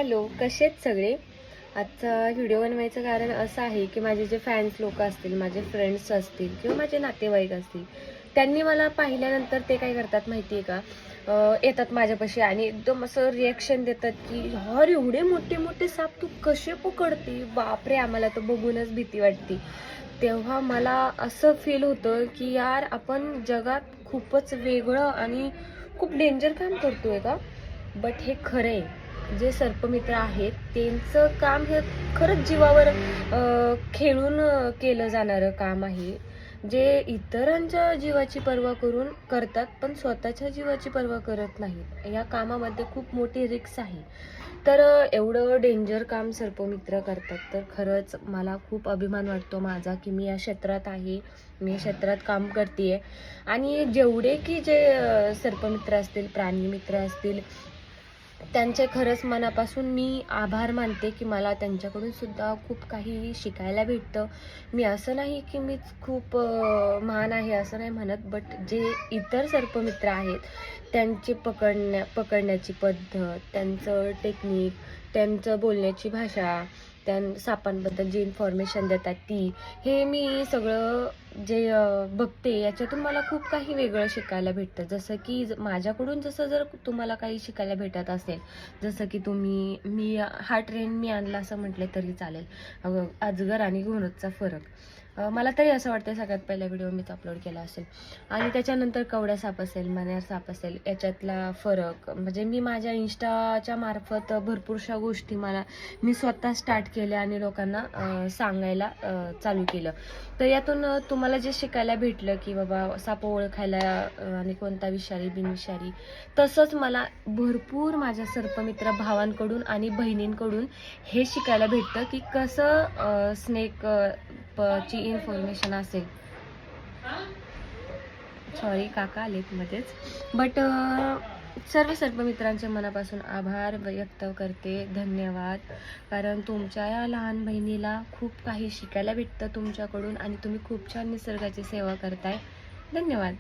Hello, कसे आहेत सगळे? आजचा व्हिडिओ बनवायचं कारण असं आहे की माझे जे फॅन्स लोक असतील, माझे फ्रेंड्स असतील किंवा माझे नातेवाईक असतील, त्यांनी मला पाहिल्यानंतर ते काय करतात माहिती आहे का, येतात माझ्यापाशी आणि एकदम असं रिॲक्शन देतात की "यार, एवढे मोठे मोठे साप तू कसे पकडते? बापरे!" आम्हाला तर बघूनच भीती वाटते. तेव्हा मला असं फील होतं की यार, आपण जगात खूपच वेगळं आणि खूप डेंजर काम करतोय का? बट हे खरं आहे. जे सर्पमित्र आहेत त्यांचं काम हे खरंच जीवावर खेळून केलं जाणारं काम आहे. जे इतरांच्या जीवाची पर्वा करून करतात, पण स्वतःच्या जीवाची पर्वा करत नाहीत. या कामामध्ये खूप मोठी रिस्क आहे. तर एवढं डेंजर काम सर्पमित्र करतात, तर खरंच मला खूप अभिमान वाटतो माझा, की मी या क्षेत्रात आहे. मी या क्षेत्रात काम करते आणि जेवढे की जे सर्पमित्र असतील, प्राणीमित्र असतील, त्यांचे खरंच मनापासून मी आभार मानते, की मला त्यांच्याकडून सुद्धा खूप काही शिकायला भेटतं. मी असं नाही की मीच खूप महान आहे असं नाही म्हणत, बट जे इतर सर्पमित्र आहेत, त्यांची पकडण्याची पद्धत, त्यांचं टेक्निक, त्यांचं बोलण्याची भाषा, सापांबद्दल जी इन्फॉर्मेशन देतात ती, हे मी सगळं जे बघते याच्यातून मला खूप काही वेगळं शिकायला भेटतं. जसं की माझ्याकडून जसं जर तुम्हाला काही शिकायला भेटत असेल, जसं की मी हा ट्रेंड मी आणला असं म्हटलं तरी चालेल. अजगर आणि घोणसचा फरक. मला तरी असं वाटतं सगळ्यात पहिला व्हिडिओ मीच अपलोड केला असेल. आणि त्याच्यानंतर कवडा साप असेल, मण्यार साप असेल, याच्यातला फरक म्हणजे मी माझ्या इंस्टाच्या मार्फत भरपूरशा गोष्टी मी स्वतः स्टार्ट केल्या आणि लोकांना सांगायला चालू केलं. तर यातून तुम्हाला जे शिकायला भेटलं की बाबा साप ओळखायला आणि कोणता विषारी बिनविषारी, तसंच मला भरपूर माझ्या सर्पमित्र भावांकडून आणि बहिणींकडून हे शिकायला भेटतं की कसं स्नेक ची इन्फॉर्मेशन असेल. सॉरी, काका आलेत मध्येच. बट सर्व सर्पमित्रांचे मनापासून आभार व्यक्त करते, धन्यवाद. कारण तुमच्या या लहान बहिणीला खूप काही शिकायला भेटतं तुमच्याकडून आणि तुम्ही खूप छान निसर्गाची सेवा करताय. धन्यवाद.